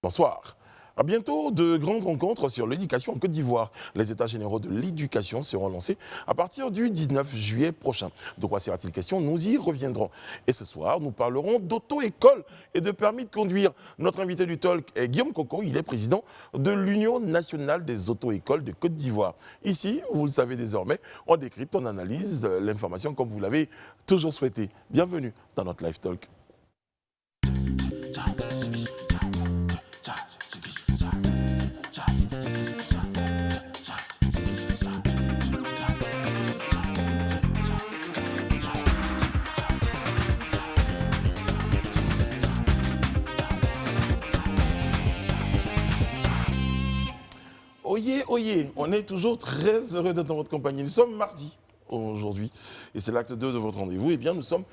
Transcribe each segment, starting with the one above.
Bonsoir. À bientôt, de grandes rencontres sur l'éducation en Côte d'Ivoire. Les états généraux de l'éducation seront lancés à partir du 19 juillet prochain. De quoi sera-t-il question? Nous y reviendrons. Et ce soir, nous parlerons d'auto-école et de permis de conduire. Notre invité du talk est Guillaume Coco. Il est président de l'Union nationale des auto-écoles de Côte d'Ivoire. Ici, vous le savez désormais, on décrypte, on analyse l'information comme vous l'avez toujours souhaité. Bienvenue dans notre live talk. Oyez, oyez, on est toujours très heureux d'être dans votre compagnie. Nous sommes mardi aujourd'hui et c'est l'acte 2 de votre rendez-vous. Eh bien, nous sommes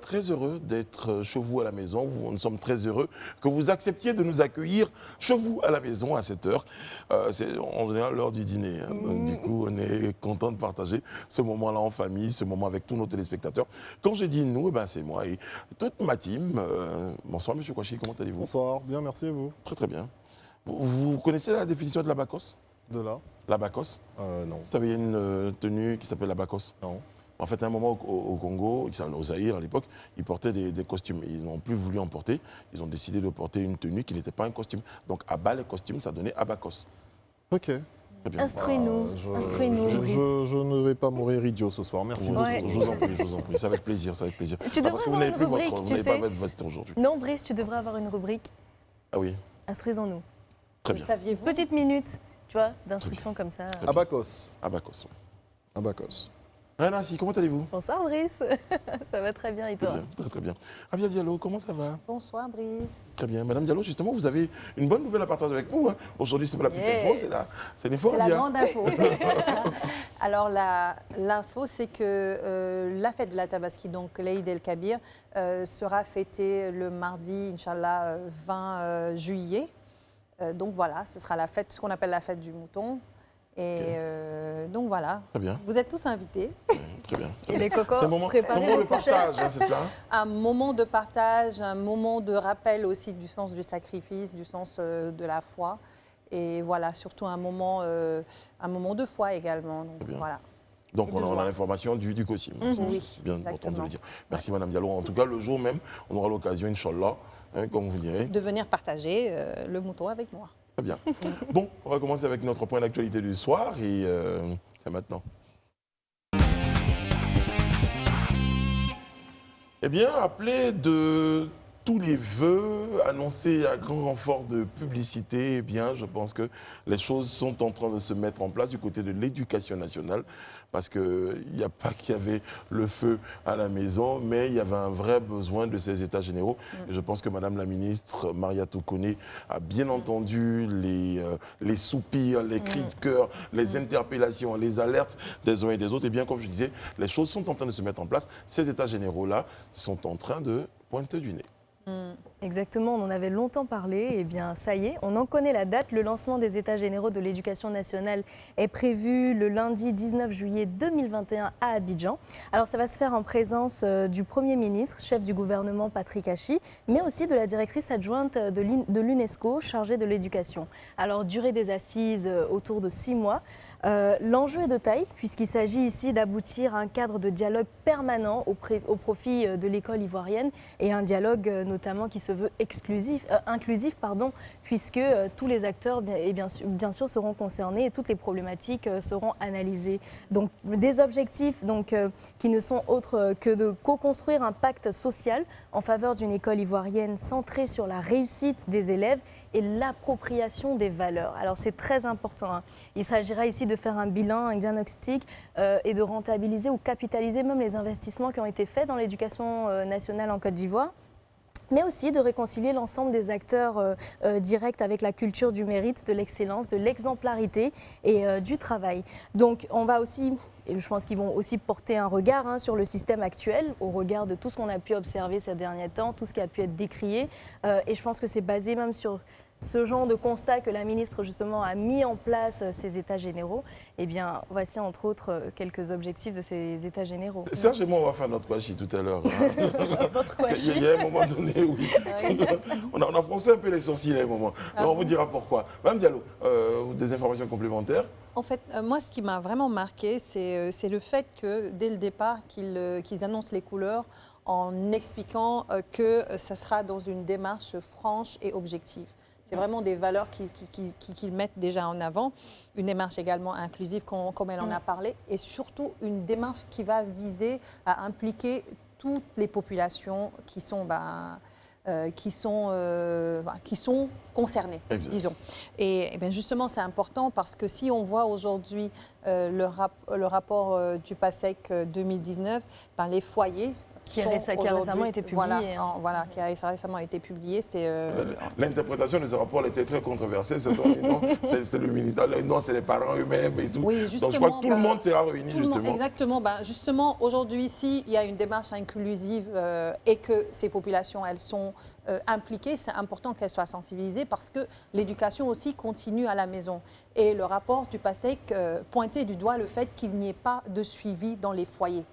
très heureux d'être chez vous à la maison. Nous sommes très heureux que vous acceptiez de nous accueillir chez vous à la maison à cette heure. On est à l'heure du dîner. Hein. Donc, du coup, on est content de partager ce moment-là en famille, ce moment avec tous nos téléspectateurs. Quand je dis nous, eh ben, c'est moi et toute ma team. Bonsoir, M. Kouachi, comment allez-vous? Bonsoir, bien, merci et vous? Très, très bien. Vous connaissez la définition de l'abacos? De là? L'abacos? Non. Vous savez, il y a une tenue qui s'appelle l'abacos? Non. En fait, à un moment au Congo, au Zaïre à l'époque, ils portaient des costumes. Ils n'ont plus voulu en porter. Ils ont décidé de porter une tenue qui n'était pas un costume. Donc, abat les costumes, ça donnait abacos. Ok. Très bien. Instruis-nous, instruis-nous, Brice. Je ne vais pas mourir idiot ce soir, merci beaucoup. Ouais. Je vous en prie, je vous en prie. C'est avec plaisir, c'est avec plaisir. Tu devrais parce que vous avoir n'avez une plus rubrique, votre, tu vous n'avez pas sais. votre veste aujourd'hui. Non, Brice, tu devrais avoir une rubrique. Ah oui, Instruisons-nous. très Le bien. saviez-vous? Petite minute, tu vois, d'instruction comme ça. Abacos. Abacos. Ouais. Abacos. Nancy, comment allez-vous? Bonsoir, Brice. Ça va très bien, et Très toi? bien, très très bien. Rabia Diallo, comment ça va? Bonsoir Brice. Très bien. Madame Diallo, justement, vous avez une bonne nouvelle à partager avec nous. Hein. Aujourd'hui, c'est pas la petite info, c'est l'info. C'est la Rabia. grande info. Alors l'info, c'est que la fête de la Tabaski, donc l'Eid el-Kabir, sera fêtée le mardi, Inch'Allah, 20 juillet. Donc voilà, ce sera la fête, ce qu'on appelle la fête du mouton. Et donc voilà, Très bien. vous êtes tous invités. Très bien. Et les cocos, C'est un moment préparez de vos fourchettes. partage, hein, c'est cela? Un moment de partage, un moment de rappel aussi du sens du sacrifice, du sens de la foi. Et voilà, surtout un moment de foi également. Donc, bien. voilà. Donc, Et de on a joie. l'information du COSIM. Oui, C'est bien important de exactement. le dire. Merci, Madame Diallo. En tout cas, le jour même, on aura l'occasion, Inch'Allah, hein, comme vous direz. De venir partager le mouton avec moi. Très bien. Bon, on va commencer avec notre point d'actualité du soir et c'est maintenant. Eh bien, appelé de tous les vœux, annoncés à grand renfort de publicité, eh bien, je pense que les choses sont en train de se mettre en place du côté de l'éducation nationale, parce qu'il n'y a pas qu'il y avait le feu à la maison, mais il y avait un vrai besoin de ces états généraux. Et je pense que Madame la ministre Maria Toukone a bien entendu les soupirs, les cris de cœur, les interpellations, les alertes des uns et des autres. Et bien, comme je disais, les choses sont en train de se mettre en place. Ces états généraux-là sont en train de pointer du nez. Exactement, on en avait longtemps parlé, et bien ça y est, on en connaît la date. Le lancement des États généraux de l'éducation nationale est prévu le lundi 19 juillet 2021 à Abidjan. Alors ça va se faire en présence du Premier ministre, chef du gouvernement Patrick Hachi, mais aussi de la directrice adjointe de l'UNESCO chargée de l'éducation. Alors durée des assises autour de 6 mois. L'enjeu est de taille puisqu'il s'agit ici d'aboutir à un cadre de dialogue permanent au profit de l'école ivoirienne et un dialogue notamment qui se veut inclusif, puisque tous les acteurs bien sûr seront concernés et toutes les problématiques seront analysées. Donc des objectifs qui ne sont autres que de co-construire un pacte social en faveur d'une école ivoirienne centrée sur la réussite des élèves et l'appropriation des valeurs. Alors c'est très important. Hein. Il s'agira ici de faire un bilan, un diagnostic et de rentabiliser ou capitaliser même les investissements qui ont été faits dans l'éducation nationale en Côte d'Ivoire, mais aussi de réconcilier l'ensemble des acteurs directs avec la culture du mérite, de l'excellence, de l'exemplarité et du travail. Donc on va aussi, et je pense qu'ils vont aussi porter un regard sur le système actuel, au regard de tout ce qu'on a pu observer ces derniers temps, tout ce qui a pu être décrié. Et je pense que c'est basé même sur ce genre de constat que la ministre justement a mis en place ces états généraux, eh bien voici entre autres quelques objectifs de ces états généraux. Serge et moi, on va faire notre washi tout à l'heure. Hein. Parce qu'il y a un moment donné, oui. on a froncé un peu les sourcils à un moment. Mais on vous dira pourquoi. Madame Diallo, des informations complémentaires? En fait, moi, ce qui m'a vraiment marqué, c'est le fait que dès le départ, qu'ils annoncent les couleurs en expliquant que ça sera dans une démarche franche et objective. C'est vraiment des valeurs qu'ils mettent déjà en avant. Une démarche également inclusive, comme elle en a parlé, et surtout une démarche qui va viser à impliquer toutes les populations qui sont concernés, disons. Et bien justement, c'est important parce que si on voit aujourd'hui le rapport du PASEC 2019, ben les foyers qui a récemment été publié. Voilà, qui a récemment été publié. L'interprétation de ce rapport était très controversée. C'est le ministère, non, c'est les parents eux-mêmes et tout. Oui, donc je crois que tout le monde sera réuni justement. Exactement. Justement, aujourd'hui, s'il y a une démarche inclusive et que ces populations, elles sont impliquées, c'est important qu'elles soient sensibilisées parce que l'éducation aussi continue à la maison. Et le rapport du PASEC pointait du doigt le fait qu'il n'y ait pas de suivi dans les foyers.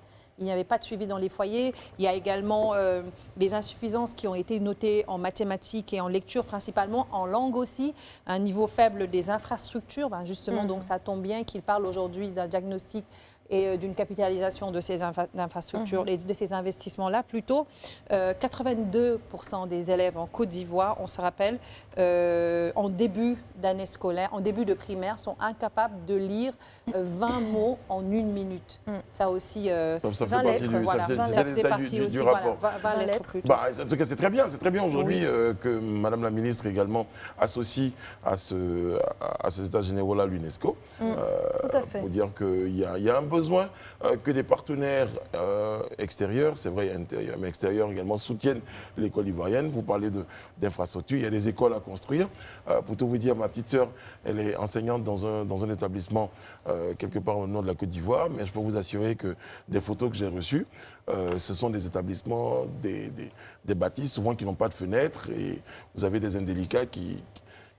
Il n'y avait pas de suivi dans les foyers. Il y a également les insuffisances qui ont été notées en mathématiques et en lecture, principalement en langue aussi. Un niveau faible des infrastructures. Justement, donc ça tombe bien qu'il parle aujourd'hui d'un diagnostic et d'une capitalisation de ces infrastructures, de ces investissements-là plutôt. 82% des élèves en Côte d'Ivoire, on se rappelle, en début d'année scolaire, en début de primaire, sont incapables de lire 20 mots en 1 minute. Ça aussi, ça faisait partie du rapport. En tout cas, c'est très bien aujourd'hui que Madame la Ministre également associe à ces états généraux-là l'UNESCO. Tout à fait. Pour dire qu'il y a un besoin que des partenaires extérieurs, c'est vrai intérieurs, mais extérieurs également, soutiennent l'école ivoirienne. Vous parlez d'infrastructures, il y a des écoles à construire. Pour tout vous dire, ma petite sœur, elle est enseignante dans un établissement quelque part au nord de la Côte d'Ivoire, mais je peux vous assurer que des photos que j'ai reçues, ce sont des établissements, des bâtisses souvent qui n'ont pas de fenêtres, et vous avez des indélicats qui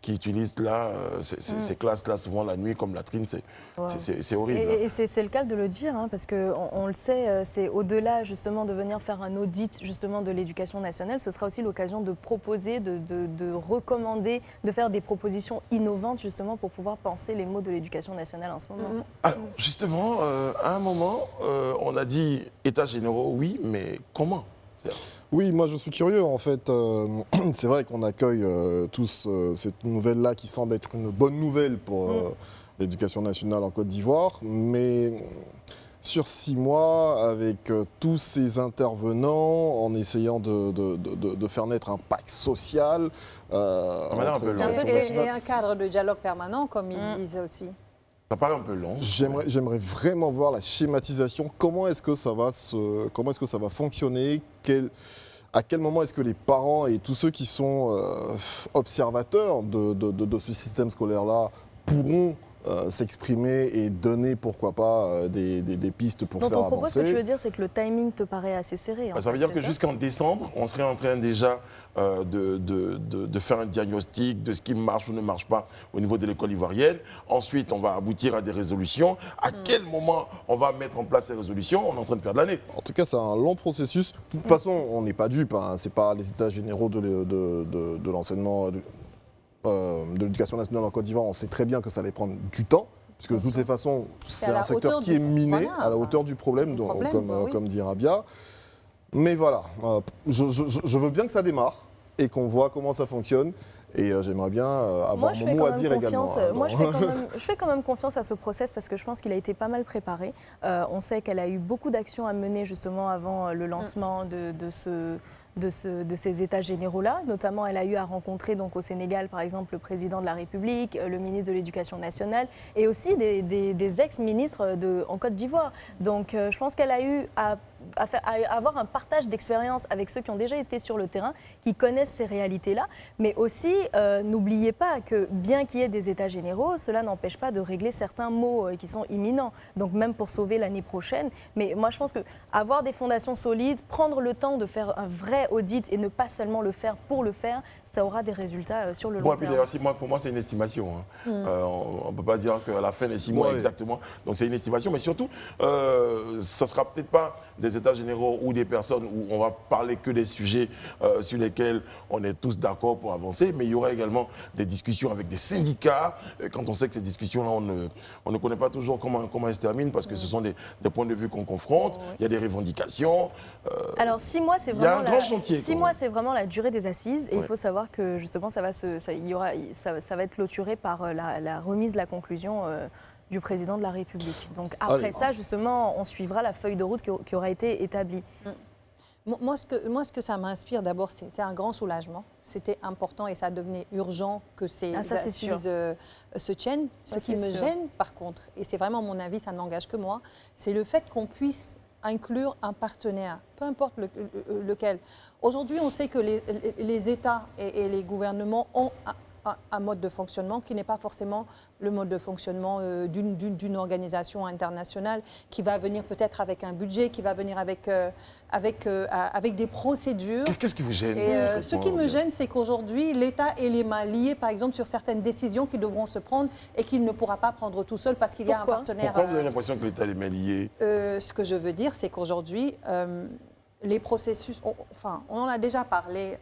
utilisent là, ces classes-là, souvent la nuit comme latrine, c'est horrible. Et c'est le cas de le dire, hein, parce qu'on le sait, c'est au-delà justement de venir faire un audit justement de l'éducation nationale, ce sera aussi l'occasion de proposer, de recommander, de faire des propositions innovantes justement pour pouvoir penser les mots de l'éducation nationale en ce moment. Alors justement, à un moment, on a dit états généraux, oui, mais comment? Oui, moi je suis curieux en fait. C'est vrai qu'on accueille tous cette nouvelle-là qui semble être une bonne nouvelle pour l'éducation nationale en Côte d'Ivoire, mais sur 6 mois, avec tous ces intervenants, en essayant de faire naître un pacte social. Et un cadre de dialogue permanent, comme ils disent aussi. Ça paraît un peu long. J'aimerais vraiment voir la schématisation. Comment est-ce que ça va fonctionner? À quel moment est-ce que les parents et tous ceux qui sont observateurs de ce système scolaire-là pourront s'exprimer et donner, pourquoi pas, des pistes pour faire avancer? Donc, ton propos, ce que tu veux dire, c'est que le timing te paraît assez serré. Ça veut dire que jusqu'en décembre, on serait en train déjà de faire un diagnostic de ce qui marche ou ne marche pas au niveau de l'école ivoirienne. Ensuite, on va aboutir à des résolutions. À quel moment on va mettre en place ces résolutions? On est en train de perdre l'année. En tout cas, c'est un long processus. De toute façon, on n'est pas dupe. Hein. Ce n'est pas les états généraux de l'enseignement de l'éducation nationale en Côte d'Ivoire. On sait très bien que ça allait prendre du temps. Parce que de toutes les façons, c'est un secteur qui est miné à la hauteur du problème, comme dit Rabia. Mais voilà, je veux bien que ça démarre et qu'on voit comment ça fonctionne. Et j'aimerais bien avoir mon mot à dire également. Moi, je fais quand même confiance à ce process parce que je pense qu'il a été pas mal préparé. On sait qu'elle a eu beaucoup d'actions à mener justement avant le lancement de ces états généraux-là. Notamment, elle a eu à rencontrer donc, au Sénégal, par exemple, le président de la République, le ministre de l'Éducation nationale et aussi des ex-ministres en Côte d'Ivoire. Donc, je pense qu'elle a eu à à avoir un partage d'expérience avec ceux qui ont déjà été sur le terrain, qui connaissent ces réalités-là. Mais aussi, n'oubliez pas que bien qu'il y ait des états généraux, cela n'empêche pas de régler certains maux qui sont imminents. Donc même pour sauver l'année prochaine. Mais moi, je pense que avoir des fondations solides, prendre le temps de faire un vrai audit et ne pas seulement le faire pour le faire, ça aura des résultats sur le long Bon, et puis terme. d'ailleurs, pour moi, c'est une estimation. Hein. On ne peut pas dire qu'à la fin des 6 mois Ouais. exactement. Donc c'est une estimation, mais surtout, ça ne sera peut-être pas des états généraux ou des personnes où on va parler que des sujets sur lesquels on est tous d'accord pour avancer, mais il y aura également des discussions avec des syndicats. Et quand on sait que ces discussions-là, on ne connaît pas toujours comment elles se terminent parce que ce sont des points de vue qu'on confronte, il y a des revendications. Alors 6 mois, c'est il y a vraiment un grand chantier, 6 quand mois, même. c'est vraiment la durée des assises. Et il Ouais. faut savoir que justement, ça va être clôturé par la remise de la conclusion du président de la République. Donc après Allez. ça, justement, on suivra la feuille de route qui aura été établie. Moi, ce que ça m'inspire, d'abord, c'est un grand soulagement. C'était important et ça devenait urgent que ces Ah, ça, c'est sûr. assises se tiennent. Ce Ça, qui c'est me sûr. gêne, par contre, et c'est vraiment mon avis, ça ne m'engage que moi, c'est le fait qu'on puisse inclure un partenaire, peu importe lequel. Aujourd'hui, on sait que les États et les gouvernements ont un mode de fonctionnement qui n'est pas forcément le mode de fonctionnement d'une organisation internationale qui va venir peut-être avec un budget, qui va venir avec des procédures. Qu'est-ce qui vous gêne Et ce qui me Bien. gêne, c'est qu'aujourd'hui, l'État ait les mains liées, par exemple, sur certaines décisions qui devront se prendre et qu'il ne pourra pas prendre tout seul parce qu'il y a un Pourquoi partenaire. Pourquoi vous avez l'impression que l'État est mains liées? Ce que je veux dire, c'est qu'aujourd'hui, les processus, on en a déjà parlé,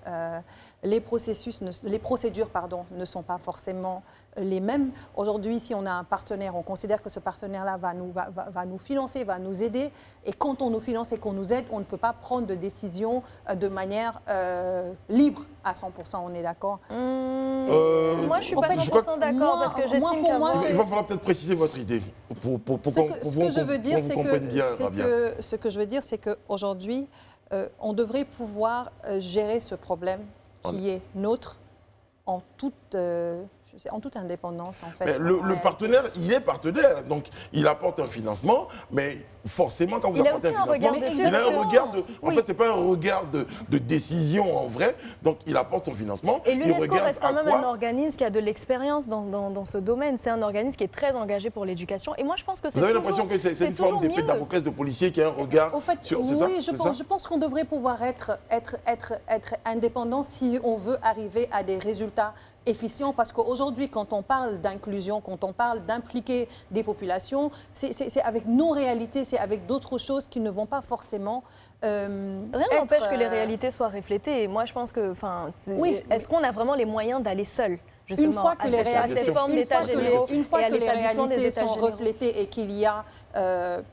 les procédures ne sont pas forcément les mêmes. Aujourd'hui, si on a un partenaire, on considère que ce partenaire-là va nous financer, va nous aider. Et quand on nous finance et qu'on nous aide, on ne peut pas prendre de décision de manière libre à 100%, on est d'accord? Moi, je suis en pas fait, 100% d'accord parce que moi, j'estime pour moi, qu'avoir... c'est- Il va falloir peut-être préciser votre idée pour Ce que je veux dire, c'est bien, Rabia. ce que je veux dire, c'est qu'aujourd'hui, on devrait pouvoir gérer ce problème qui est nôtre en toute indépendance, en fait. Mais le Ouais. partenaire, il est partenaire, donc il apporte un financement, mais forcément, quand vous Il a apportez aussi un un regard financement, dessus, il a un exactement. regard de... En Oui. fait, ce n'est pas un regard de décision en vrai, donc il apporte son financement. Et il l'UNESCO regarde reste quand à même quoi- un organisme qui a de l'expérience dans ce domaine. C'est un organisme qui est très engagé pour l'éducation. Et moi, je pense que c'est Vous avez toujours- l'impression que c'est une forme toujours d'épée mieux. de Damoclès de policier qui a un regard Au fait, sur... oui, C'est ça je C'est pense, ça je pense qu'on devrait pouvoir être indépendant si on veut arriver à des résultats efficients. Parce qu'aujourd'hui, quand on parle d'inclusion, quand on parle d'impliquer des populations, c'est avec nos réalités, c'est avec d'autres choses qui ne vont pas forcément Rien n'empêche que les réalités soient reflétées. Et moi, je pense que, Oui. est-ce qu'on a vraiment les moyens d'aller seul, justement, Une fois que à les cette- à réalités, cette forme d'état généraux une fois et à que les l'établissement des réalités états sont généraux. reflétées et qu'il y a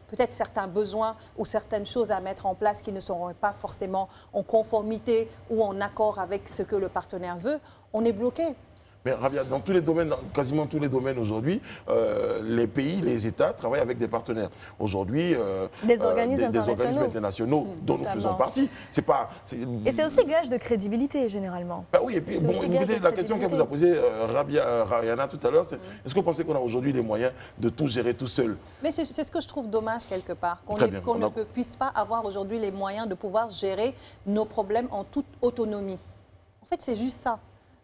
peut-être certains besoins ou certaines choses à mettre en place qui ne seront pas forcément en conformité ou en accord avec ce que le partenaire veut, on est bloqué. Mais Rabia, dans tous les domaines, dans quasiment tous les domaines aujourd'hui, les pays, les États travaillent avec des partenaires. Aujourd'hui, Des organismes des organismes internationaux. internationaux dont nous Notamment. faisons partie. C'est pas. Et c'est aussi gage de crédibilité, généralement. Bah oui, et puis C'est bon, aussi écoutez, gage de la question qu'elle vous a posée, Rayana, tout à l'heure, c'est est-ce que vous pensez qu'on a aujourd'hui les moyens de tout gérer tout seul? Mais c'est ce que je trouve dommage quelque part, qu'on Très bien, on ne a- puisse pas avoir aujourd'hui les moyens de pouvoir gérer nos problèmes en toute autonomie. En fait, c'est juste ça.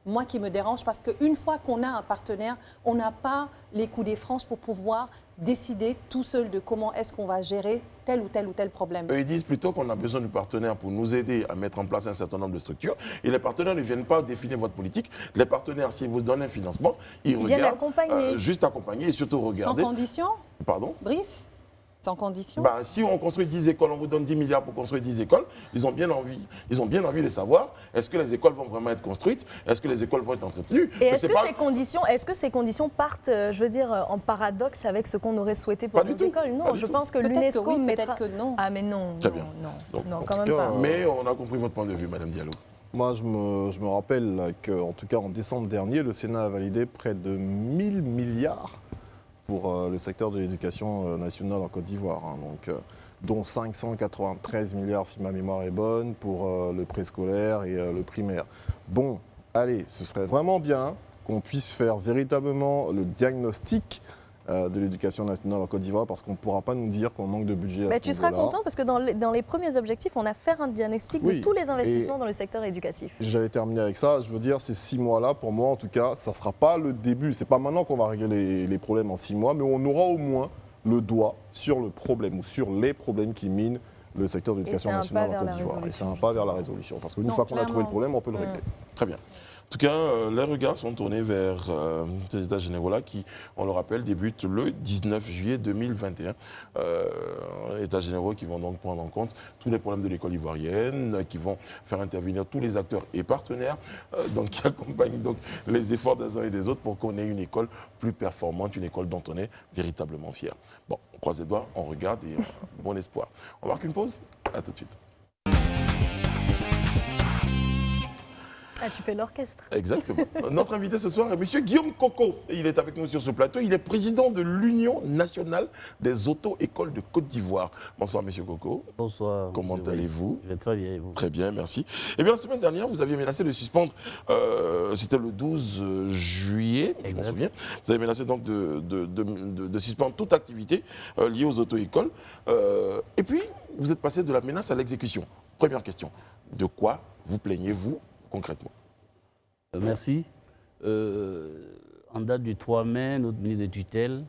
Moi qui me dérange, parce qu'une fois qu'on a un partenaire, on n'a pas les coups des franges pour pouvoir décider tout seul de comment est-ce qu'on va gérer tel ou tel problème. Eux, ils disent plutôt qu'on a besoin de partenaires pour nous aider à mettre en place un certain nombre de structures. Et les partenaires ne viennent pas définir votre politique. Les partenaires, s'ils vous donnent un financement, ils Ils viennent regardent, accompagner. juste accompagner et surtout Sans regarder. condition, Pardon? Brice? Sans condition? Ben, si on construit 10 écoles, on vous donne 10 milliards pour construire 10 écoles, ils ont bien envie de savoir, est-ce que les écoles vont vraiment être construites? Est-ce que les écoles vont être entretenues? Et Mais est-ce c'est que, pas- ces conditions partent, je veux dire, en paradoxe avec ce qu'on aurait souhaité pour Pas du nos tout. écoles? Non, Pas du je tout. pense que Peut-être que l'UNESCO oui, mettra... peut-être que non. Ah mais non, Très non, bien. non, Donc, non, en quand tout même cas, pas. Mais on a compris votre point de vue, Madame Diallo. Moi, je me rappelle qu'en tout cas, en décembre dernier, le Sénat a validé près de 1000 milliards pour le secteur de l'éducation nationale en Côte d'Ivoire. Hein. Donc, dont 593 milliards, si ma mémoire est bonne, pour le préscolaire et le primaire. Bon, allez, ce serait vraiment bien qu'on puisse faire véritablement le diagnostic de l'éducation nationale en Côte d'Ivoire parce qu'on ne pourra pas nous dire qu'on manque de budget à ce Tu seras niveau-là. content parce que dans les premiers objectifs, on a fait un diagnostic de tous les investissements dans le secteur éducatif. J'allais terminer avec ça. Je veux dire, ces 6 mois-là, pour moi en tout cas, ça ne sera pas le début. Ce n'est pas maintenant qu'on va régler les problèmes en 6 mois, mais on aura au moins le doigt sur le problème ou sur les problèmes qui minent le secteur de l'éducation nationale en Côte d'Ivoire. Et c'est un pas vers la résolution. Parce qu'une fois qu'on a trouvé le problème, on peut le régler. Très bien. En tout cas, les regards sont tournés vers ces états généraux-là qui, on le rappelle, débutent le 19 juillet 2021. États généraux qui vont donc prendre en compte tous les problèmes de l'école ivoirienne, qui vont faire intervenir tous les acteurs et partenaires donc, qui accompagnent donc, les efforts des uns et des autres pour qu'on ait une école plus performante, une école dont on est véritablement fier. Bon, on croise les doigts, on regarde et bon espoir. On marque une pause. À tout de suite. Ah, tu fais l'orchestre. Exactement. Notre invité ce soir est M. Guillaume Coco. Il est avec nous sur ce plateau. Il est président de l'Union nationale des auto-écoles de Côte d'Ivoire. Bonsoir, M. Coco. Bonsoir. Comment allez-vous? Je vais très bien, et vous? Très bien, merci. Eh bien, la semaine dernière, vous aviez menacé de suspendre, c'était le 12 juillet, je m'en souviens. Vous avez menacé donc de suspendre toute activité liée aux auto-écoles. Et puis, vous êtes passé de la menace à l'exécution. Première question. De quoi vous plaignez-vous concrètement? Merci. En date du 3 mai, notre ministre de tutelle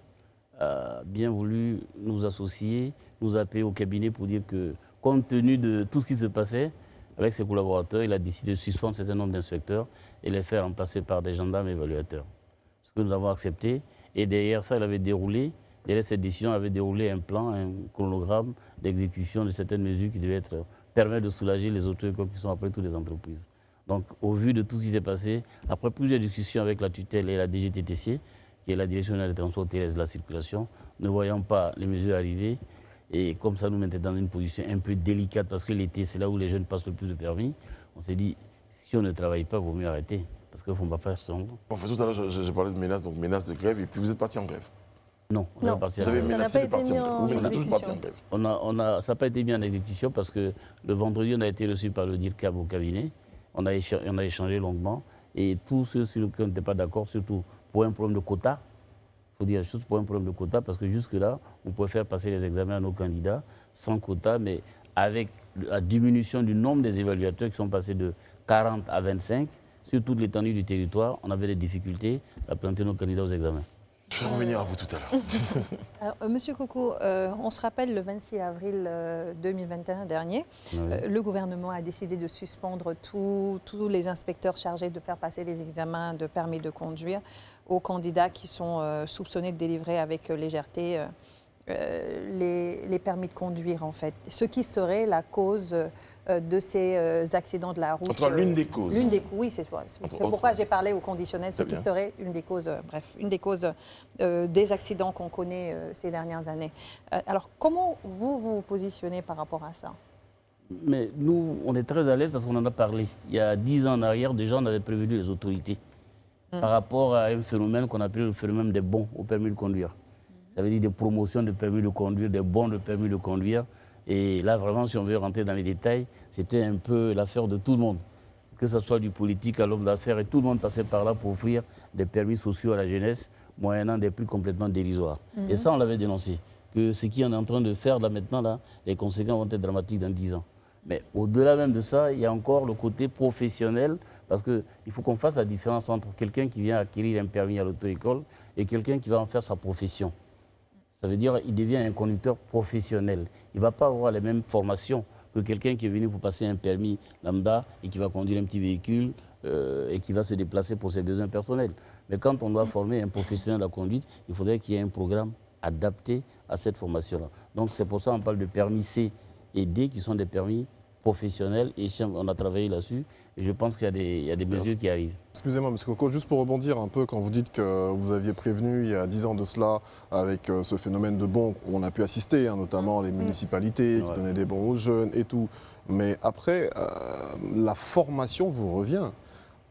a bien voulu nous associer, nous appeler au cabinet pour dire que, compte tenu de tout ce qui se passait avec ses collaborateurs, il a décidé de suspendre un certain nombre d'inspecteurs et les faire remplacer par des gendarmes évaluateurs. Ce que nous avons accepté. Et derrière ça, derrière cette décision, il avait déroulé un plan, un chronogramme d'exécution de certaines mesures qui devaient permettre de soulager les auto-écoles qui sont après toutes les entreprises. Donc, au vu de tout ce qui s'est passé, après plusieurs discussions avec la tutelle et la DGTTC, qui est la Direction des transports terrestres de la circulation, ne voyant pas les mesures arriver, et comme ça nous mettait dans une position un peu délicate, parce que l'été, c'est là où les jeunes passent le plus de permis, on s'est dit, si on ne travaille pas, il vaut mieux arrêter, parce qu'il ne faut pas faire ça. Enfin, tout à l'heure, j'ai parlé de menace, donc menace de grève, et puis vous êtes parti en grève. Non, on est parti en grève. Vous avez menacé de partir en grève. Vous êtes tous partis en grève. Ça n'a pas été mis en exécution, parce que le vendredi, on a été reçu par le DIRCAB au cabinet. On a échangé longuement et tous ceux sur lesquels on n'était pas d'accord, surtout pour un problème de quota, il faut dire juste pour un problème de quota, parce que jusque-là, on pouvait faire passer les examens à nos candidats sans quota, mais avec la diminution du nombre des évaluateurs qui sont passés de 40 à 25, sur toute l'étendue du territoire, on avait des difficultés à planter nos candidats aux examens. Je vais revenir à vous tout à l'heure. Alors, Monsieur Coco, on se rappelle le 26 avril 2021 dernier, le gouvernement a décidé de suspendre tous les inspecteurs chargés de faire passer les examens de permis de conduire aux candidats qui sont soupçonnés de délivrer avec légèreté les permis de conduire, en fait. Ce qui serait la cause de ces accidents de la route. Entre l'une des causes. Oui, c'est pourquoi j'ai parlé au conditionnel, ce qui serait une des causes, une des causes des accidents qu'on connaît ces dernières années. Alors, comment vous positionnez par rapport à ça? Mais nous, on est très à l'aise parce qu'on en a parlé. Il y a 10 ans en arrière, déjà, on avait prévenu les autorités par rapport à un phénomène qu'on appelait le phénomène des bons au permis de conduire. Ça veut dire des promotions de permis de conduire, des bons de permis de conduire. Et là, vraiment, si on veut rentrer dans les détails, c'était un peu l'affaire de tout le monde. Que ce soit du politique à l'homme d'affaires, et tout le monde passait par là pour offrir des permis sociaux à la jeunesse, moyennant des prix complètement dérisoires. Et ça, on l'avait dénoncé. Que ce qu'on est en train de faire là maintenant, là, les conséquences vont être dramatiques dans 10 ans. Mais au-delà même de ça, il y a encore le côté professionnel, parce qu'il faut qu'on fasse la différence entre quelqu'un qui vient acquérir un permis à l'auto-école et quelqu'un qui va en faire sa profession. Ça veut dire qu'il devient un conducteur professionnel. Il ne va pas avoir les mêmes formations que quelqu'un qui est venu pour passer un permis lambda et qui va conduire un petit véhicule et qui va se déplacer pour ses besoins personnels. Mais quand on doit former un professionnel de la conduite, il faudrait qu'il y ait un programme adapté à cette formation-là. Donc c'est pour ça qu'on parle de permis C et D qui sont des permis professionnels et on a travaillé là-dessus. Et je pense qu'il y a des mesures qui arrivent. Excusez-moi, M. Coco, juste pour rebondir un peu, quand vous dites que vous aviez prévenu il y a 10 ans de cela avec ce phénomène de bons, on a pu assister, hein, notamment les municipalités qui donnaient des bons aux jeunes et tout. Mais après, la formation vous revient.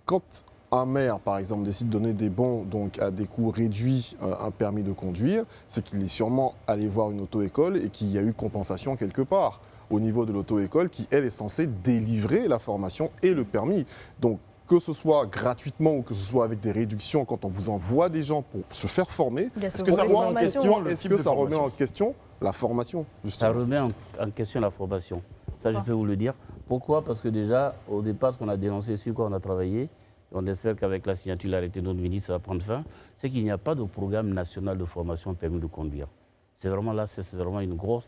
Quand un maire, par exemple, décide de donner des bons donc, à des coûts réduits, un permis de conduire, c'est qu'il est sûrement allé voir une auto-école et qu'il y a eu compensation quelque part au niveau de l'auto-école qui, elle, est censée délivrer la formation et le permis. Donc, que ce soit gratuitement ou que ce soit avec des réductions, quand on vous envoie des gens pour se faire former, Il y a ce Est-ce que ça volet remet en formation. question le est-ce type que de ça remet formation en question la formation, Ça justement? remet en question la formation. Ça, je peux vous le dire. Pourquoi? Parce que déjà, au départ, ce qu'on a dénoncé, sur quoi on a travaillé, et on espère qu'avec la signature de l'arrêté de notre ministre, ça va prendre fin, c'est qu'il n'y a pas de programme national de formation permis de conduire. C'est vraiment là, c'était vraiment une grosse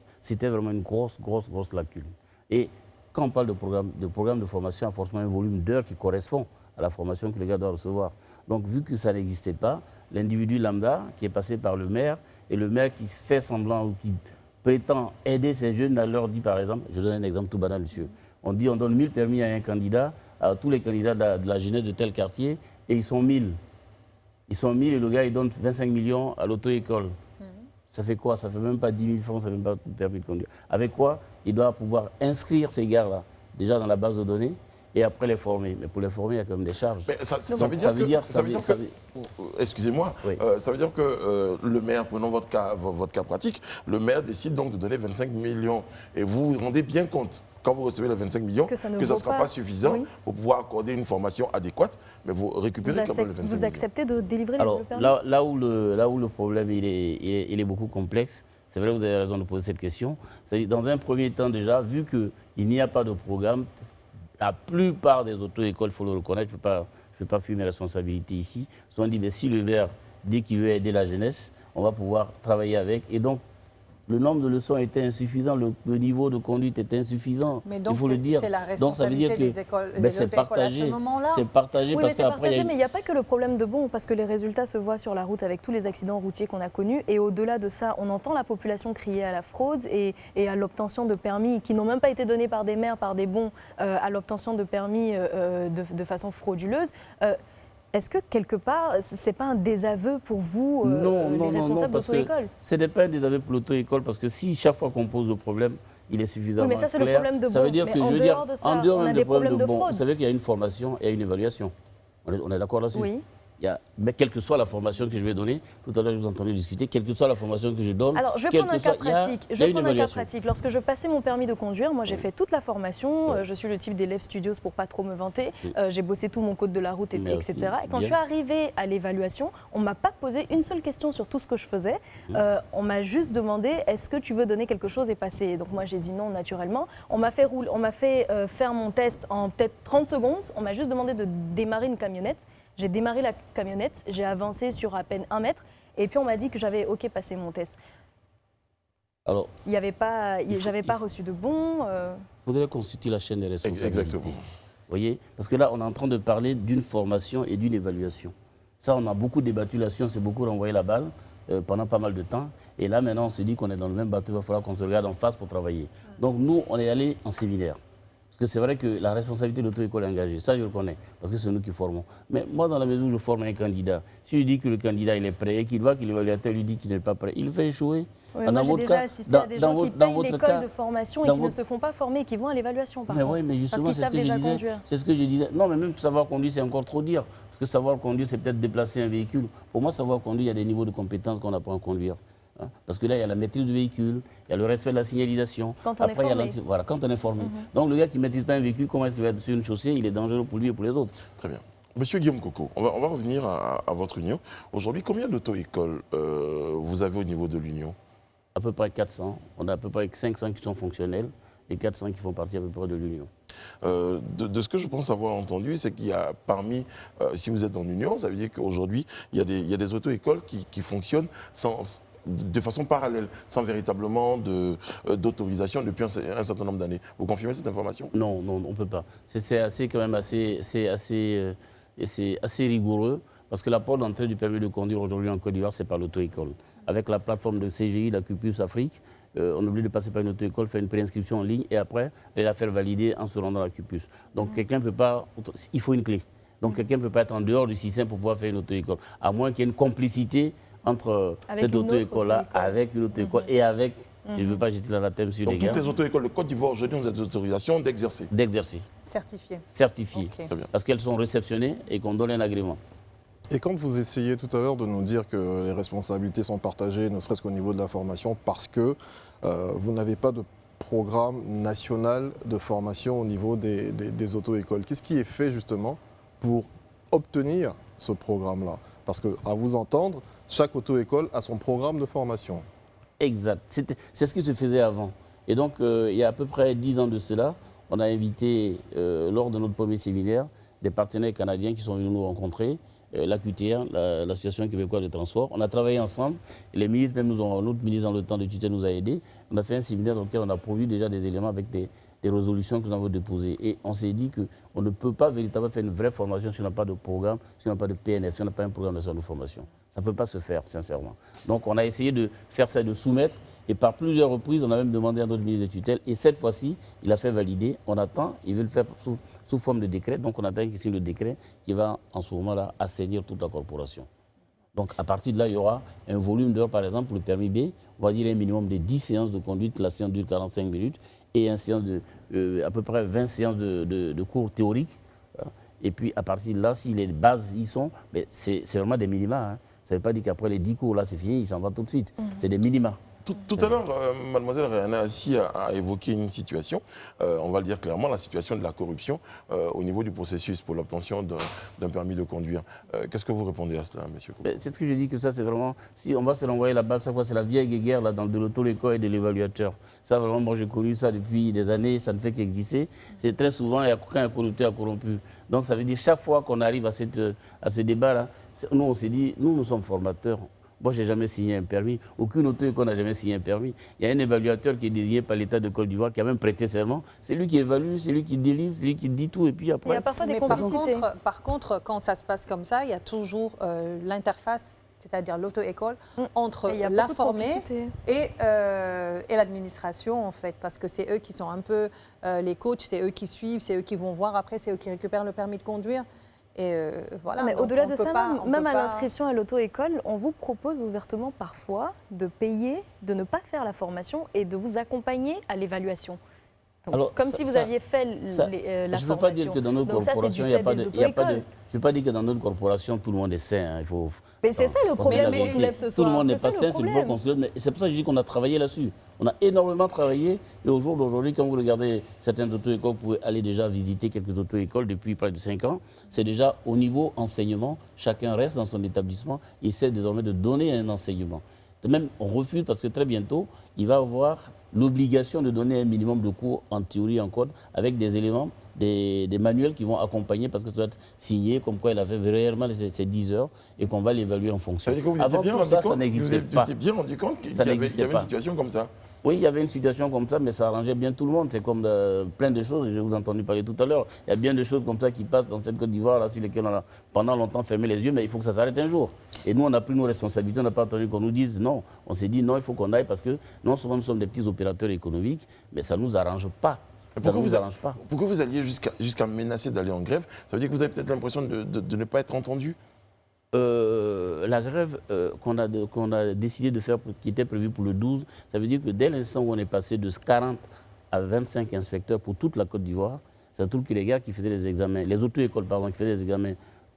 lacune. Et quand on parle de programme de formation, il y a forcément un volume d'heures qui correspond à la formation que les gars doivent recevoir. Donc, vu que ça n'existait pas, l'individu lambda qui est passé par le maire, et le maire qui fait semblant ou qui prétend aider ces jeunes, leur dit par exemple, je donne un exemple tout banal, monsieur, on dit on donne 1000 permis à un candidat, à tous les candidats de la jeunesse de tel quartier, et ils sont 1000. Ils sont 1000 et le gars il donne 25 millions à l'auto-école. Ça fait quoi? Ça fait même pas 10 000 francs, ça ne fait même pas le permis de conduire. Avec quoi? Il doit pouvoir inscrire ces gars-là déjà dans la base de données et après les former. Mais pour les former, il y a quand même des charges. Mais ça veut dire excusez-moi, Oui. ça veut dire que le maire, prenons votre cas pratique, le maire décide donc de donner 25 millions. Et vous vous rendez bien compte, quand vous recevez les 25 millions, Que ça ne ne vaut sera pas. pas suffisant Oui. pour pouvoir accorder une formation adéquate, mais vous récupérez quand même les 25 Vous millions. acceptez de délivrer Alors, le permis? là où le problème il est beaucoup complexe, c'est vrai, vous avez raison de poser cette question. C'est-à-dire, dans un premier temps déjà, vu qu'il n'y a pas de programme, la plupart des auto-écoles, il faut le reconnaître, je ne peux pas fuir mes responsabilités ici, se sont dit, mais si le maire dit qu'il veut aider la jeunesse, on va pouvoir travailler avec. Et donc, le nombre de leçons était insuffisant, le niveau de conduite était insuffisant. Mais donc, il faut le dire. c'est la Donc, ça veut dire responsabilité que des écoles, ben, des c'est auto-écoles à ce partagé. moment-là. C'est partagé Oui, mais parce c'est qu'après, partagé, mais il n'y a pas que le problème de bon, parce que les résultats se voient sur la route avec tous les accidents routiers qu'on a connus. Et au-delà de ça, on entend la population crier à la fraude et à l'obtention de permis qui n'ont même pas été donnés par des maires, par des bons, à l'obtention de permis de façon frauduleuse. Est-ce que quelque part, ce n'est pas un désaveu pour vous, les responsables parce que d'auto-école? ce n'est pas un désaveu pour l'auto-école, parce que si chaque fois qu'on pose le problème, il est suffisamment Oui, mais ça, c'est le clair, problème de ça veut bon. dire Mais que, en je veux dehors dire, de ça, en dehors on a même des des problèmes de problèmes de bon, fraude. vous savez qu'il y a une formation et une évaluation. On est d'accord là-dessus? Oui. Mais quelle que soit la formation que je vais donner, tout à l'heure je vous ai entendu discuter, quelle que soit la formation que je donne, Alors, je vais quelle prendre un que cas soit- il y a- pratique. il y Je a vais une prendre un cas évaluation. pratique. Lorsque je passais mon permis de conduire, moi j'ai fait toute la formation. Ouais. Je suis le type d'élève studios pour pas trop me vanter. J'ai bossé tout mon code de la route, Merci, etc. c'est Et quand bien. je suis arrivée à l'évaluation, on m'a pas posé une seule question sur tout ce que je faisais. On m'a juste demandé est-ce que tu veux donner quelque chose et passer. Et donc moi j'ai dit non naturellement. On m'a fait faire mon test en peut-être 30 secondes. On m'a juste demandé de démarrer une camionnette. J'ai démarré la camionnette, j'ai avancé sur à peine 1 mètre, et puis on m'a dit que j'avais passé mon test. Alors, J'avais pas reçu de bon. il faudrait constituer la chaîne des responsabilités. Exactement. Vous voyez? Parce que là, on est en train de parler d'une formation et d'une évaluation. Ça, on a beaucoup débattu là-dessus, on s'est beaucoup renvoyé la balle pendant pas mal de temps. Et là, maintenant, on se dit qu'on est dans le même bateau, il va falloir qu'on se regarde en face pour travailler. Donc, nous, on est allé en séminaire. Parce que c'est vrai que la responsabilité de l'auto-école est engagée. Ça, je le connais, parce que c'est nous qui formons. Mais moi, dans la mesure où je forme un candidat, si je dis que le candidat il est prêt et qu'il voit que l'évaluateur lui dit qu'il n'est pas prêt, il le fait échouer. Oui, Dans moi, j'ai votre déjà cas- assisté à des gens qui dans payent votre l'école cas- de formation et dans qui ne votre- se font pas former et qui vont à l'évaluation, par Mais contre. oui, mais parce justement, qu'ils c'est ce savent que je déjà disais. conduire. C'est ce que je disais. Non, mais même savoir conduire, c'est encore trop dire. Parce que savoir conduire, c'est peut-être déplacer un véhicule. Pour moi, savoir conduire, il y a des niveaux de compétences qu'on apprend à conduire. Hein. Parce que là, il y a la maîtrise du véhicule, il y a le respect de la signalisation. Quand on est il y a formé. voilà, quand on est formé. Donc, le gars qui ne maîtrise pas un véhicule, comment est-ce qu'il va être sur une chaussée? Il est dangereux pour lui et pour les autres. Très bien. Monsieur Guillaume Coco, on va revenir à votre union. Aujourd'hui, combien d'auto-écoles vous avez au niveau de l'union? À peu près 400. On a à peu près 500 qui sont fonctionnels et 400 qui font partie à peu près de l'union. De ce que je pense avoir entendu, c'est qu'il y a parmi, si vous êtes en union, ça veut dire qu'aujourd'hui, il y a des auto-écoles qui fonctionnent de façon parallèle, sans véritablement d'autorisation depuis un certain nombre d'années. Vous confirmez cette information? Non, on ne peut pas. C'est assez, quand même c'est assez rigoureux parce que la porte d'entrée du permis de conduire aujourd'hui en Côte d'Ivoire, c'est par l'auto-école. Avec la plateforme de CGI, la Cupus Afrique, on oublie de passer par une auto-école, faire une préinscription en ligne et après, aller la faire valider en se rendant à la Cupus. Donc, quelqu'un ne peut pas... Il faut une clé. Donc, quelqu'un ne peut pas être en dehors du système pour pouvoir faire une auto-école. À moins qu'il y ait une complicité entre Avec cette une autre auto-école-là, auto-école. avec une auto-école et avec... Je ne veux pas jeter la thème sur les Donc gars. toutes les auto-écoles de Côte d'Ivoire aujourd'hui ont des autorisations d'exercer. D'exercer, Certifié. certifiées. Ok. Très bien. Parce qu'elles sont réceptionnées et qu'on donne un agrément. Et quand vous essayez tout à l'heure de nous dire que les responsabilités sont partagées, ne serait-ce qu'au niveau de la formation, parce que vous n'avez pas de programme national de formation au niveau des auto-écoles, qu'est-ce qui est fait justement pour obtenir ce programme-là? Parce qu'à vous entendre, chaque auto-école a son programme de formation. Exact. C'est ce qui se faisait avant. Et donc, il y a à peu près 10 ans de cela, on a invité, lors de notre premier séminaire, des partenaires canadiens qui sont venus nous rencontrer, l'AQTR, l'Association québécoise de transport. On a travaillé ensemble. Et les ministres, même notre ministre dans le temps de tutelle nous a aidés. On a fait un séminaire dans lequel on a produit déjà des éléments avec des résolutions que nous avons déposées. Et on s'est dit qu'on ne peut pas véritablement faire une vraie formation si on n'a pas de programme, si on n'a pas de PNF, si on n'a pas un programme de formation. Ça ne peut pas se faire, sincèrement. Donc on a essayé de faire ça, de soumettre. Et par plusieurs reprises, on a même demandé à notre ministre de tutelle. Et cette fois-ci, il a fait valider. On attend, il veut le faire sous forme de décret. Donc on attend qu'il signe le décret qui va, en ce moment-là, assainir toute la corporation. Donc à partir de là, il y aura un volume d'heures, par exemple, pour le permis B. On va dire un minimum de 10 séances de conduite. La séance dure 45 minutes. Et une séance à peu près 20 séances de cours théoriques. Et puis à partir de là, si les bases y sont, c'est vraiment des minima. Hein. Ça ne veut pas dire qu'après les 10 cours, là, c'est fini, il s'en va tout de suite. C'est des minima. Tout à l'heure, mademoiselle Rihanna Assi a évoqué une situation, on va le dire clairement, la situation de la corruption au niveau du processus pour l'obtention d'un permis de conduire. Qu'est-ce que vous répondez à cela, monsieur Kobo? C'est ce que je dis, que ça, c'est vraiment... Si on va se renvoyer la balle, chaque fois, c'est la vieille guerre là, de l'auto-école et de l'évaluateur. Ça, vraiment, moi, j'ai connu ça depuis des années, ça ne fait qu'exister. C'est très souvent, quand un corrupteur a corrompu. Donc, ça veut dire, chaque fois qu'on arrive à ce débat-là, nous, on s'est dit, nous sommes formateurs. Moi, je n'ai jamais signé un permis. Aucune auto-école n'a jamais signé un permis. Il y a un évaluateur qui est désigné par l'État de Côte d'Ivoire qui a même prêté serment. C'est lui qui évalue, c'est lui qui délivre, c'est lui qui dit tout. Et puis après. Il y a parfois des Mais complicités. par contre, quand ça se passe comme ça, il y a toujours l'interface, c'est-à-dire l'auto-école, entre Et il y a la beaucoup de formée complicité. et l'administration, en fait, parce que c'est eux qui sont un peu les coachs, c'est eux qui suivent, c'est eux qui vont voir après, c'est eux qui récupèrent le permis de conduire. Et voilà. Mais Donc, au-delà on de peut ça, pas- on même peut à pas- l'inscription à l'auto-école, on vous propose ouvertement parfois de payer, de ne pas faire la formation et de vous accompagner à l'évaluation. Donc, Alors, comme ça- si vous ça- aviez fait ça, la je ne formation. peux pas dire que dans notre Donc ça, c'est corporation, du il n'y a fait pas des de... il y a pas de- auto-écoles. Je ne peux pas dire que dans notre corporation, tout le monde est sain. Hein. Mais c'est ça le problème qu'on soulève ce Tout soir. le monde n'est C'est pas ça sain, le c'est le problème. qu'on soulève. Mais c'est pour ça que je dis qu'on a travaillé là-dessus. On a énormément travaillé. Et au jour d'aujourd'hui, quand vous regardez certaines auto-écoles, vous pouvez aller déjà visiter quelques auto-écoles depuis près de 5 ans. C'est déjà au niveau enseignement. Chacun reste dans son établissement et essaie désormais de donner un enseignement. Même, on refuse parce que très bientôt, il va avoir l'obligation de donner un minimum de cours en théorie, en code, avec des éléments, des manuels qui vont accompagner parce que ça doit être signé, comme quoi il a fait réellement ces 10 heures et qu'on va l'évaluer en fonction. Ça veut dire que vous Avant étiez bien tout rendu ça, ça compte, n'existait pas. bien rendu compte qu'il y Ça avait n'existait une pas. situation comme ça. Oui, il y avait une situation comme ça, mais ça arrangeait bien tout le monde. C'est comme plein de choses, je vous ai entendu parler tout à l'heure. Il y a bien des choses comme ça qui passent dans cette Côte d'Ivoire, là, sur lesquelles on a pendant longtemps fermé les yeux, mais il faut que ça s'arrête un jour. Et nous, on a pris nos responsabilités, on n'a pas attendu qu'on nous dise non. On s'est dit non, il faut qu'on aille parce que non seulement nous sommes des petits opérateurs économiques, mais ça ne nous arrange pas. Ça ne nous arrange pas. Pourquoi vous alliez jusqu'à menacer d'aller en grève? Ça veut dire que vous avez peut-être l'impression de ne pas être entendu? La grève qu'on a décidé de faire, qui était prévue pour le 12, ça veut dire que dès l'instant où on est passé de 40 à 25 inspecteurs pour toute la Côte d'Ivoire, ça trouve que les gars qui faisaient les examens, les auto-écoles pardon, qui faisaient des examens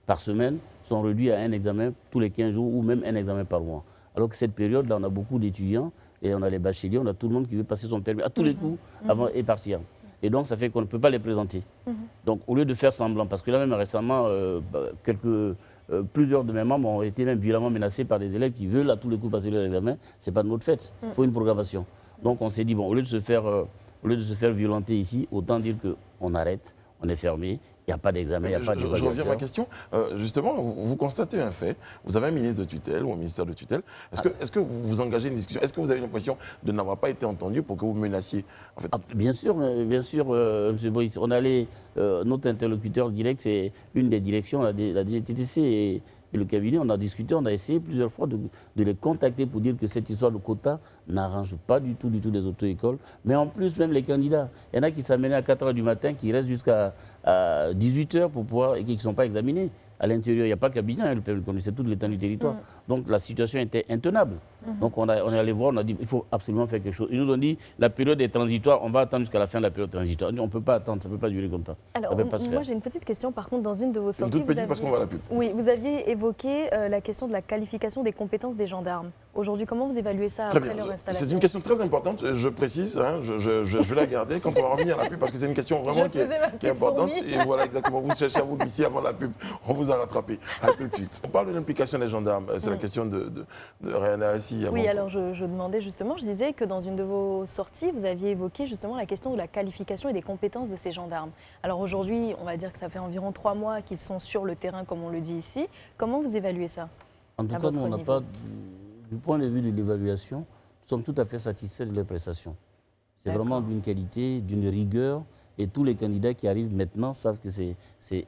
par semaine, sont réduits à un examen tous les 15 jours ou même un examen par mois. Alors que cette période-là, on a beaucoup d'étudiants et on a les bacheliers, on a tout le monde qui veut passer son permis à tous les coups avant et partir. Et donc, ça fait qu'on ne peut pas les présenter. Donc, au lieu de faire semblant, parce que là même récemment, plusieurs de mes membres ont été même violemment menacés par des élèves qui veulent à tous les coups passer leur examen. Ce n'est pas de notre fait. Il faut une programmation. Donc, on s'est dit, bon, au lieu de se faire violenter ici, autant dire qu'on arrête, on est fermé. Il n'y a pas d'examen, il n'y a pas Je d'évaluateur. reviens à ma question. Justement, vous constatez un fait. Vous avez un ministre de tutelle ou un ministère de tutelle. Est-ce que vous vous engagez une discussion? Est-ce que vous avez l'impression de n'avoir pas été entendu pour que vous menaciez en fait? Bien sûr, M. Boris. On allait, notre interlocuteur direct, c'est une des directions, la DGTTC et le cabinet. On a discuté, on a essayé plusieurs fois de les contacter pour dire que cette histoire de quota n'arrange pas du tout les auto-écoles. Mais en plus, même les candidats, il y en a qui s'amènent à 4 h du matin, qui restent jusqu'à 18 h pour pouvoir, et qui ne sont pas examinés. À l'intérieur, il n'y a pas qu'Abidjan, le permis de conduire, c'est toute l'étendue du territoire. Donc la situation était intenable. Donc on est allé voir, on a dit il faut absolument faire quelque chose. Ils nous ont dit la période est transitoire, on va attendre jusqu'à la fin de la période transitoire. On ne peut pas attendre, ça ne peut pas durer comme ça. Alors, ça peut pas se moi faire. j'ai une petite question par contre, dans une de vos Une sorties. toute petite parce qu'on va à la pub. Oui, vous aviez évoqué la question de la qualification des compétences des gendarmes aujourd'hui. Comment vous évaluez ça Très après bien. leur installation? C'est une question très importante, je précise, hein, je vais la garder quand on va revenir à la pub parce que c'est une question vraiment qui est importante. Et voilà, exactement, vous cherchez à vous glisser avant la pub, on vous a rattrapé. À tout de suite. On parle de l'implication des gendarmes, c'est la question de Rihanna Assi. Oui, alors je demandais justement, je disais que dans une de vos sorties, vous aviez évoqué justement la question de la qualification et des compétences de ces gendarmes. Alors aujourd'hui, on va dire que ça fait environ 3 mois qu'ils sont sur le terrain, comme on le dit ici. Comment vous évaluez ça? En tout cas, nous, on n'a pas, du point de vue de l'évaluation, nous sommes tout à fait satisfaits de leurs prestations. C'est vraiment d'une qualité, d'une rigueur. Et tous les candidats qui arrivent maintenant savent que c'est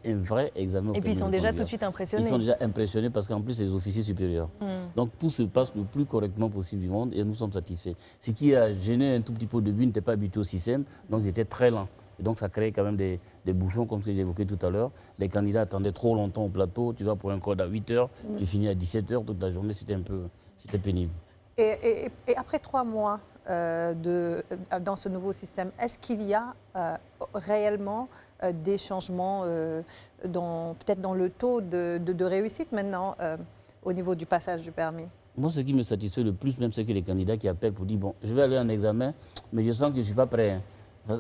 un vrai examen. Et puis ils sont déjà tout de suite impressionnés. Ils sont déjà impressionnés parce qu'en plus, c'est des officiers supérieurs. Donc tout se passe le plus correctement possible du monde et nous sommes satisfaits. Ce qui a gêné un tout petit peu au début, n'était pas habitué au système, donc ils étaient très lents. Et donc ça crée quand même des bouchons, comme ce que j'ai évoqué tout à l'heure. Les candidats attendaient trop longtemps au plateau. Tu vas pour un code à 8 h, tu finis à 17 h toute la journée, c'était pénible. Et après 3 mois dans ce nouveau système, est-ce qu'il y a réellement des changements peut-être dans le taux de réussite maintenant au niveau du passage du permis? Moi, ce qui me satisfait le plus, même, c'est que les candidats qui appellent pour dire, bon, je vais aller en examen, mais je sens que je ne suis pas prêt. Hein.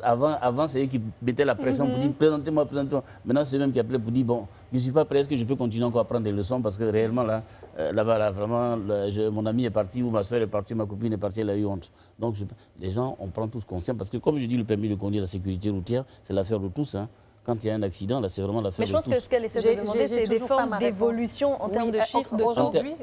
Avant c'est eux qui mettaient la pression pour dire présentez-moi, présentez-moi. Maintenant, c'est eux-mêmes qui appelaient pour dire bon, je ne suis pas prêt, est-ce que je peux continuer encore à prendre des leçons parce que réellement, là-bas, vraiment, mon ami est parti ou ma soeur est partie, ma copine est partie, elle a eu honte. Donc, les gens, on prend tous conscience parce que, comme je dis, le permis de conduire, la sécurité routière, c'est l'affaire de tous. Hein. Quand il y a un accident, là, c'est vraiment l'affaire de tous. Mais je pense que ce qu'elle essaie de demander, c'est des formes d'évolution en termes de chiffres de taux.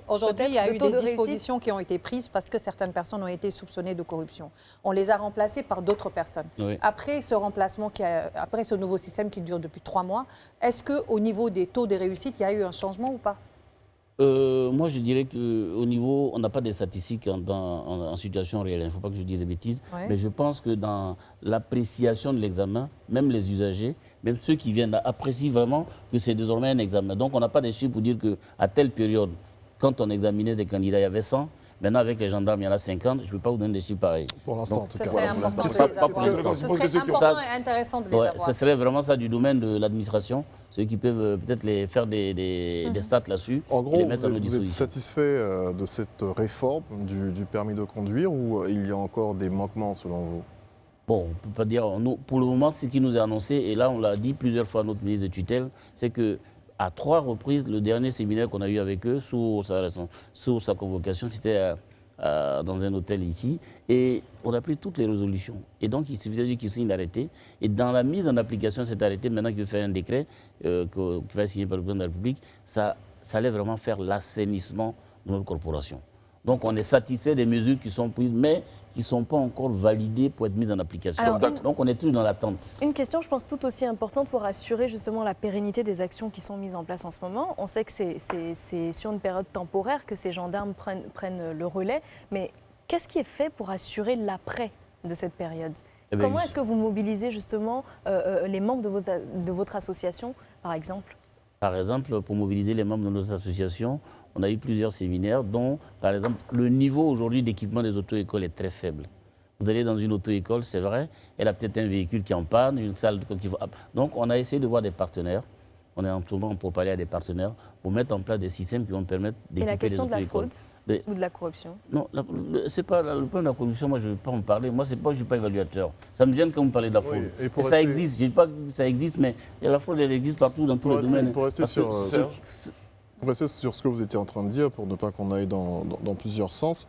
Aujourd'hui, il y a eu des dispositions qui ont été prises parce que certaines personnes ont été soupçonnées de corruption. On les a remplacées par d'autres personnes. Oui. Après ce remplacement, après ce nouveau système qui dure depuis 3 mois, est-ce qu'au niveau des taux de réussite, il y a eu un changement ou pas? Moi, je dirais qu'au niveau, on n'a pas des statistiques en situation réelle. Il ne faut pas que je dise des bêtises. Ouais. Mais je pense que dans l'appréciation de l'examen, même les usagers, même ceux qui viennent apprécient vraiment que c'est désormais un examen. Donc, on n'a pas des chiffres pour dire qu'à telle période, quand on examinait des candidats, il y avait 100. Maintenant, avec les gendarmes, il y en a 50. Je ne peux pas vous donner des chiffres pareils. Pour l'instant, en tout cas. Ce serait important de les avoir. Ce serait important et intéressant de les avoir. Ce serait vraiment ça du domaine de l'administration. Ceux qui peuvent peut-être faire des stats là-dessus. En gros, vous êtes satisfait de cette réforme du permis de conduire ou il y a encore des manquements selon vous? Bon, on ne peut pas dire. Nous, pour le moment, ce qui nous est annoncé, et là, on l'a dit plusieurs fois à notre ministre de tutelle, c'est que à 3 reprises, le dernier séminaire qu'on a eu avec eux, sous sa convocation, c'était dans un hôtel ici, et on a pris toutes les résolutions. Et donc, il suffisait qu'ils signent l'arrêté. Et dans la mise en application de cet arrêté, maintenant qu'il fait un décret qui va être signé par le président de la République, ça allait vraiment faire l'assainissement de notre corporation. Donc, on est satisfait des mesures qui sont prises, mais qui ne sont pas encore validées pour être mises en application. Alors, donc, on est tous dans l'attente. Une question, je pense, tout aussi importante pour assurer justement la pérennité des actions qui sont mises en place en ce moment. On sait que c'est sur une période temporaire que ces gendarmes prennent le relais, mais qu'est-ce qui est fait pour assurer l'après de cette période? Comment est-ce que vous mobilisez justement les membres de votre association, par exemple? Par exemple, pour mobiliser les membres de notre association, on a eu plusieurs séminaires dont, par exemple, le niveau aujourd'hui d'équipement des auto-écoles est très faible. Vous allez dans une auto-école, c'est vrai, elle a peut-être un véhicule qui est en panne, une salle qui va... Donc, on a essayé de voir des partenaires. On est en tout moment pour parler à des partenaires pour mettre en place des systèmes qui vont permettre d'équiper les auto-écoles. Et la question de la fraude ou de la corruption? Non, c'est pas le problème de la corruption, moi je ne veux pas en parler. Moi, je ne suis pas évaluateur. Ça me gêne quand vous parlez de la fraude. Oui, et ça existe, je ne dis pas que ça existe, mais la fraude, elle existe partout dans tous les domaines. Pour rester sur ce que vous étiez en train de dire, pour ne pas qu'on aille dans plusieurs sens,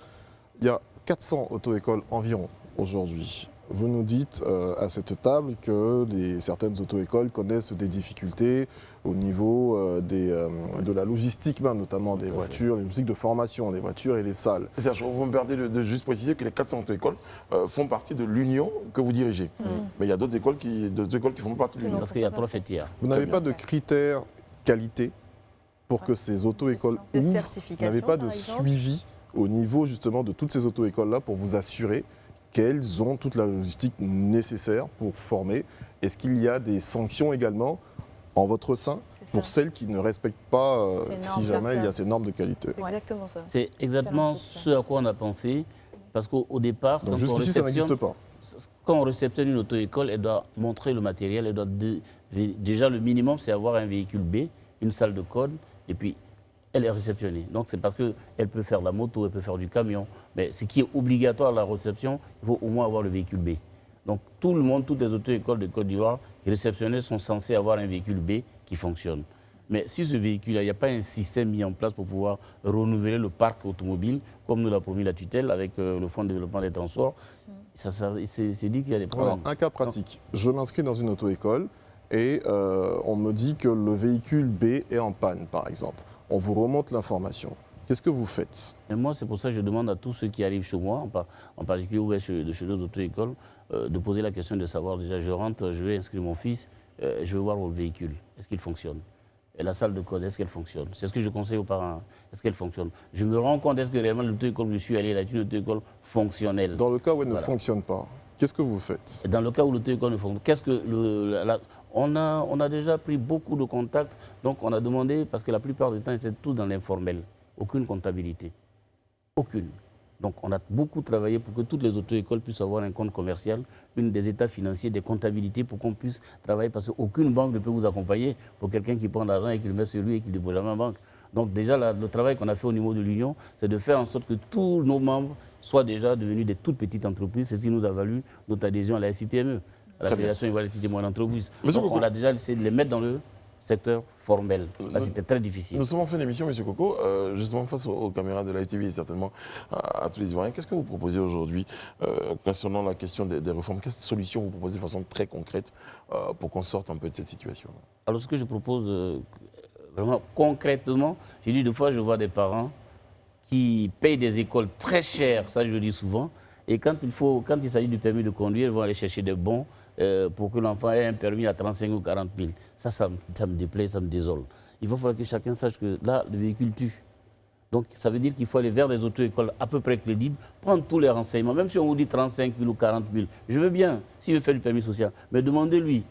il y a 400 auto-écoles environ aujourd'hui. Vous nous dites à cette table que certaines auto-écoles connaissent des difficultés au niveau de la logistique, même, notamment des voitures, la logistique de formation des voitures et les salles. Serge, vous me permettez de juste préciser que les 400 auto-écoles font partie de l'union que vous dirigez. Mais il y a d'autres écoles qui font partie de l'union. Parce qu'il y a 3 fêtières. Vous n'avez pas de critères qualité pour que ces auto-écoles ouvrent? Vous n'avez pas de suivi au niveau justement de toutes ces auto-écoles-là pour vous assurer qu'elles ont toute la logistique nécessaire pour former? Est-ce qu'il y a des sanctions également en votre sein pour celles qui ne respectent pas, si jamais il y a ces normes de qualité? C'est exactement ça. C'est exactement ce à quoi on a pensé, parce qu'au départ, donc jusqu'ici, ça n'existe pas. Quand on réceptionne une auto-école, elle doit montrer le matériel, elle doit déjà le minimum, c'est avoir un véhicule B, une salle de code, et puis elle est réceptionnée. Donc c'est parce qu'elle peut faire de la moto, elle peut faire du camion. Mais ce qui est obligatoire à la réception, il faut au moins avoir le véhicule B. Donc tout le monde, toutes les auto-écoles de Côte d'Ivoire qui réceptionnaient sont censés avoir un véhicule B qui fonctionne. Mais si ce véhicule-là, il n'y a pas un système mis en place pour pouvoir renouveler le parc automobile, comme nous l'a promis la tutelle avec le Fonds de développement des transports, c'est dit qu'il y a des problèmes. Alors, un cas pratique. Je m'inscris dans une auto-école et on me dit que le véhicule B est en panne, par exemple. On vous remonte l'information. Qu'est-ce que vous faites? Et moi, c'est pour ça que je demande à tous ceux qui arrivent chez moi, en particulier ou chez nos auto-écoles, de poser la question de savoir déjà, je rentre, je vais inscrire mon fils, je vais voir le véhicule, est-ce qu'il fonctionne? Et la salle de code, est-ce qu'elle fonctionne? C'est ce que je conseille aux parents, est-ce qu'elle fonctionne? Je me rends compte, est-ce que réellement l'auto-école où je suis allé est une auto-école fonctionnelle? Dans le cas où elle ne fonctionne pas, qu'est-ce que vous faites? Et dans le cas où l'auto-école ne fonctionne, on a déjà pris beaucoup de contacts, donc on a demandé, parce que la plupart du temps, ils étaient tous dans l'informel, aucune comptabilité, aucune. Donc on a beaucoup travaillé pour que toutes les auto-écoles puissent avoir un compte commercial, des états financiers, des comptabilités pour qu'on puisse travailler, parce qu'aucune banque ne peut vous accompagner pour quelqu'un qui prend l'argent et qui le met sur lui et qui ne le dépose jamais en banque. Donc déjà, le travail qu'on a fait au niveau de l'Union, c'est de faire en sorte que tous nos membres soient déjà devenus des toutes petites entreprises. C'est ce qui nous a valu notre adhésion à la FIPME, à la Fédération Ivoirienne des petites et moyennes entreprises. Donc on a déjà essayé de les mettre dans le secteur formel. Là, c'était très difficile. Nous sommes en fin d'émission, M. Coco, justement face aux caméras de l'ITV et certainement à tous les Ivoiriens. Qu'est-ce que vous proposez aujourd'hui concernant la question des réformes? Quelles solutions vous proposez de façon très concrète pour qu'on sorte un peu de cette situation? Alors, ce que je propose vraiment concrètement, j'ai dit deux fois, je vois des parents qui payent des écoles très chères, ça je le dis souvent, et quand il s'agit du permis de conduire, ils vont aller chercher des bons pour que l'enfant ait un permis à 35 ou 40 000. Ça me déplaît, ça me désole. Il va falloir que chacun sache que là, le véhicule tue. Donc, ça veut dire qu'il faut aller vers des auto-écoles à peu près crédibles, prendre tous les renseignements, même si on vous dit 35 000 ou 40 000. Je veux bien, s'il veut faire du permis social, mais demandez-lui,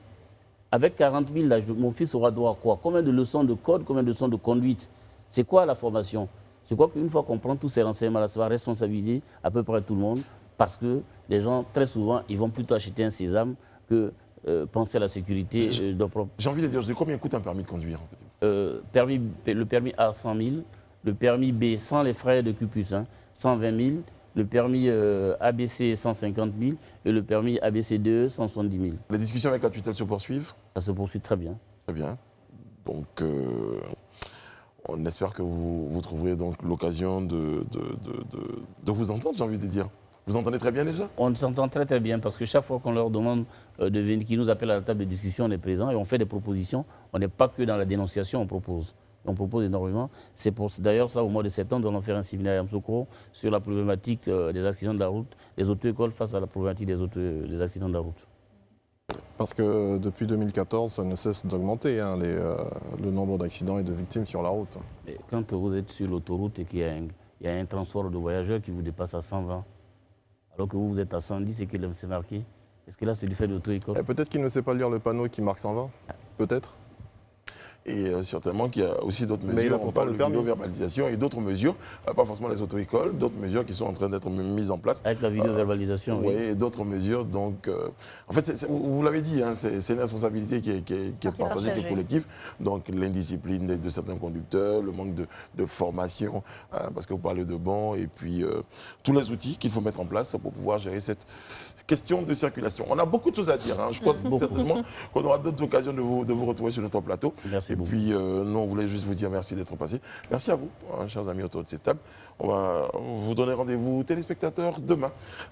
avec 40 000, là, mon fils aura droit à quoi? Combien de leçons de code, combien de leçons de conduite? C'est quoi la formation? Je crois qu'une fois qu'on prend tous ces renseignements-là, ça va responsabiliser à peu près tout le monde, parce que les gens, très souvent, ils vont plutôt acheter un sésame que penser à la sécurité de leur propre. J'ai envie de dire, combien coûte un permis de conduire? Le permis A, 100 000, le permis B, sans les frais de CUPUS, 120 000, le permis ABC, 150 000, et le permis ABC2, 170 000. Les discussions avec la tutelle se poursuivent? Ça se poursuit très bien. Très bien. Donc, on espère que vous trouverez donc l'occasion de vous entendre, j'ai envie de dire. Vous entendez très bien déjà? On s'entend très très bien parce que chaque fois qu'on leur demande de venir, qu'ils nous appellent à la table de discussion, on est présent et on fait des propositions. On n'est pas que dans la dénonciation, on propose. On propose énormément. C'est d'ailleurs ça, au mois de septembre, nous allons faire un séminaire à Yamoussoukro sur la problématique des accidents de la route, les auto-écoles face à la problématique des accidents de la route. Parce que depuis 2014, ça ne cesse d'augmenter, le nombre d'accidents et de victimes sur la route. Et quand vous êtes sur l'autoroute et qu'il y a un transport de voyageurs qui vous dépasse à 120, alors que vous êtes à 110 et qu'il s'est marqué, est-ce que là c'est du fait de l'auto-école? Peut-être qu'il ne sait pas lire le panneau qui marque 120, peut-être. Et certainement qu'il y a aussi d'autres mesures, on parle de vidéo-verbalisation et d'autres mesures, pas forcément les auto-écoles, d'autres mesures qui sont en train d'être mises en place. Avec la vidéo-verbalisation, oui. Et d'autres mesures. Donc, en fait, vous l'avez dit, c'est une responsabilité qui est partagée, qui est collective. Donc, l'indiscipline de certains conducteurs, le manque de formation, parce que vous parlez de bons, et puis tous les outils qu'il faut mettre en place pour pouvoir gérer cette question de circulation. On a beaucoup de choses à dire. Je crois certainement qu'on aura d'autres occasions de vous retrouver sur notre plateau. Merci. Et puis, nous, on voulait juste vous dire merci d'être passé. Merci à vous, chers amis autour de cette table. On va vous donner rendez-vous, téléspectateurs, demain,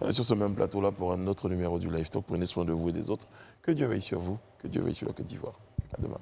sur ce même plateau-là, pour un autre numéro du Live Talk. Prenez soin de vous et des autres. Que Dieu veille sur vous, que Dieu veille sur la Côte d'Ivoire. À demain.